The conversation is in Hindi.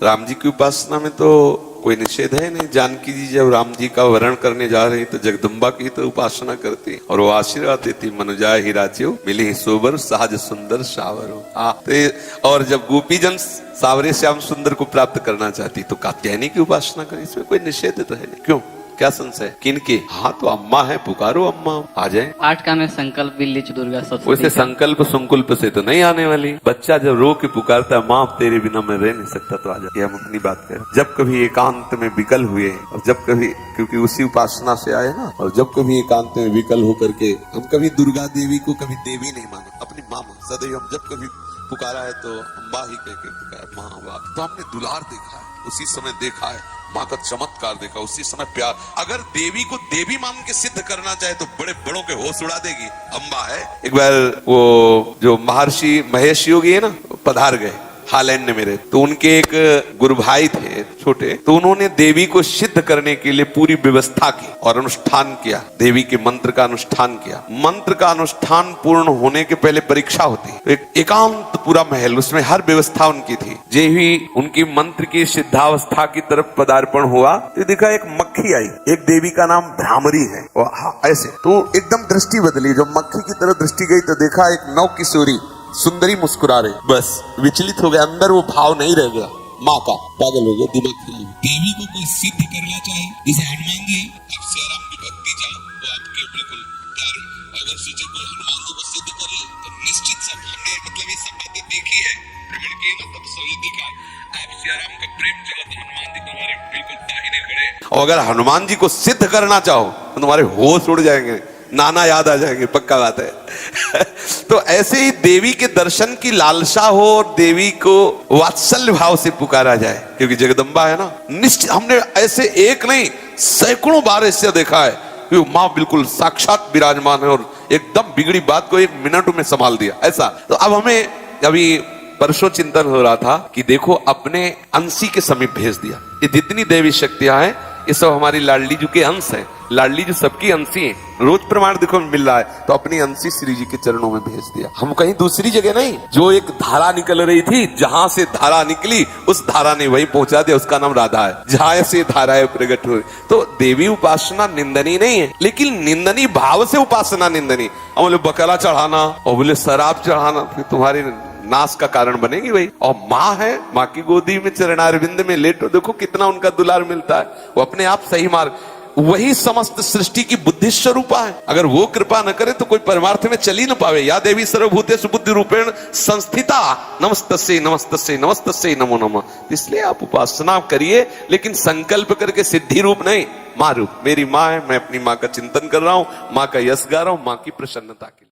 राम जी की उपासना में तो कोई निषेध है नहीं। जानकी जी जब राम जी का वरण करने जा रही तो जगदम्बा की तो उपासना करती और वो आशीर्वाद देती, मनुजाय ही राज्यो मिले ही सोबर सहज सुंदर सावरो। और जब गोपी जन सावरे श्याम सुंदर को प्राप्त करना चाहती तो कात्यायनी की उपासना करी। इसमें कोई निषेध तो है नहीं। क्यों, क्या संशय? किनके? हाँ तो अम्मा है, पुकारो अम्मा आ जाए। 8 का में संकल्प बिल्लिच दुर्गा सरस्वती। वैसे संकल्प संकुल्प से तो नहीं आने वाली। बच्चा जब रो के पुकारता है माँ तेरे बिना मैं रह नहीं सकता तो आ जाए। हम अपनी बात करें, जब कभी एकांत में विकल हुए और जब कभी, क्योंकि उसी उपासना से आए ना, और जब कभी एकांत में विकल होकर के हम कभी दुर्गा देवी को कभी देवी नहीं माना, अपनी माँ सदैव हम जब कभी पुकारा है तो अम्बा ही कह के पुकारा, माँ बाप। तो हमने दुलार देखा है, उसी समय देखा है माँ का चमत्कार देखा, उसी समय प्यार। अगर देवी को देवी मान के सिद्ध करना चाहे तो बड़े बड़ों के होश उड़ा देगी, अम्बा है। एक बार वो जो महर्षि महेश योगी है ना, पधार गए हालैंड में रहे, तो उनके एक गुरु भाई थे छोटे, तो उन्होंने देवी को सिद्ध करने के लिए पूरी व्यवस्था की और अनुष्ठान किया। देवी के मंत्र का अनुष्ठान किया। मंत्र का अनुष्ठान पूर्ण होने के पहले परीक्षा होती है। एक एकांत पूरा महल, उसमें हर व्यवस्था उनकी थी। जे ही उनकी मंत्र की सिद्धावस्था की तरफ पदार्पण हुआ तो देखा एक मक्खी आई। एक देवी का नाम भ्रामरी है, ऐसे तो एकदम दृष्टि बदली। जब मक्खी की तरफ दृष्टि गई तो देखा एक नव किशोरी सुंदरी मुस्कुरा रही। बस विचलित हो गया, अंदर वो भाव नहीं रह गया माँ का, पागल हो गया, दिमाग खिल। देवी को कोई सिद्ध करना चाहे, जैसे हनुमान जी आप सियाराम की भक्ति जाओ वो आपके बिल्कुल प्यार। अगर सोचे कोई हनुमान जी को सिद्ध कर ले तो निश्चित सब, हमने मतलब ये सब बातें देखी है, भ्रमण किए ना, तब सब ये देखा है। आप सियाराम का प्रेम जगत हनुमान जी तुम्हारे बिल्कुल दाहिने खड़े, और अगर हनुमान जी को सिद्ध करना चाहो तो तुम्हारे होश उड़ जाएंगे, नाना याद आ जाएंगे, पक्का बात है। तो ऐसे ही देवी के दर्शन की लालसा हो और देवी को वात्सल्य भाव से पुकारा जाए, क्योंकि जगदम्बा है ना। निश्चित हमने ऐसे एक नहीं सैकड़ों बार ऐसे देखा है कि माँ बिल्कुल साक्षात विराजमान है और एकदम बिगड़ी बात को 1 मिनट में संभाल दिया, ऐसा। तो अब हमें अभी परसों चिंतन हो रहा था कि देखो अपने अंशी के समीप भेज दिया। ये जितनी देवी शक्तियां हैं ये सब हमारी लाडली जी के अंश हैं। लाडली जी सबकी अंशी है, रोज प्रमाण देखो मिल रहा है। तो अपनी अंशी श्री जी के चरणों में भेज दिया। हम कहीं दूसरी जगह नहीं, जो एक धारा निकल रही थी, जहां से धारा निकली उस धारा ने वही पहुंचा दिया। उसका नाम राधा है, जहां से धाराएं प्रकट हुई। तो देवी उपासना निंदनीय नहीं है, लेकिन निंदनीय भाव से उपासना निंदनीय। हम बोले बकला चढ़ाना और बोले शराब चढ़ाना फिर तुम्हारी नाश का कारण बनेगी भाई। और माँ है, माँ की गोदी में चरणारविंद में लेटो, देखो कितना उनका दुलार मिलता है। वो अपने आप सही मार्ग, वही समस्त सृष्टि की बुद्धि स्वरूपा है। अगर वो कृपा न करे तो कोई परमार्थ में चल ही न पावे। या देवी सर्वभूतेषु बुद्धि रूपेण संस्थिता नमस्तस्यै नमस्तस्यै नमस्तस्यै नमो नमः। इसलिए आप उपासना करिए, लेकिन संकल्प करके सिद्धि रूप नहीं, माँ रूप। मेरी माँ है, मैं अपनी माँ का चिंतन कर रहा हूँ, माँ का यश गा रहा हूँ, माँ की प्रसन्नता के लिए।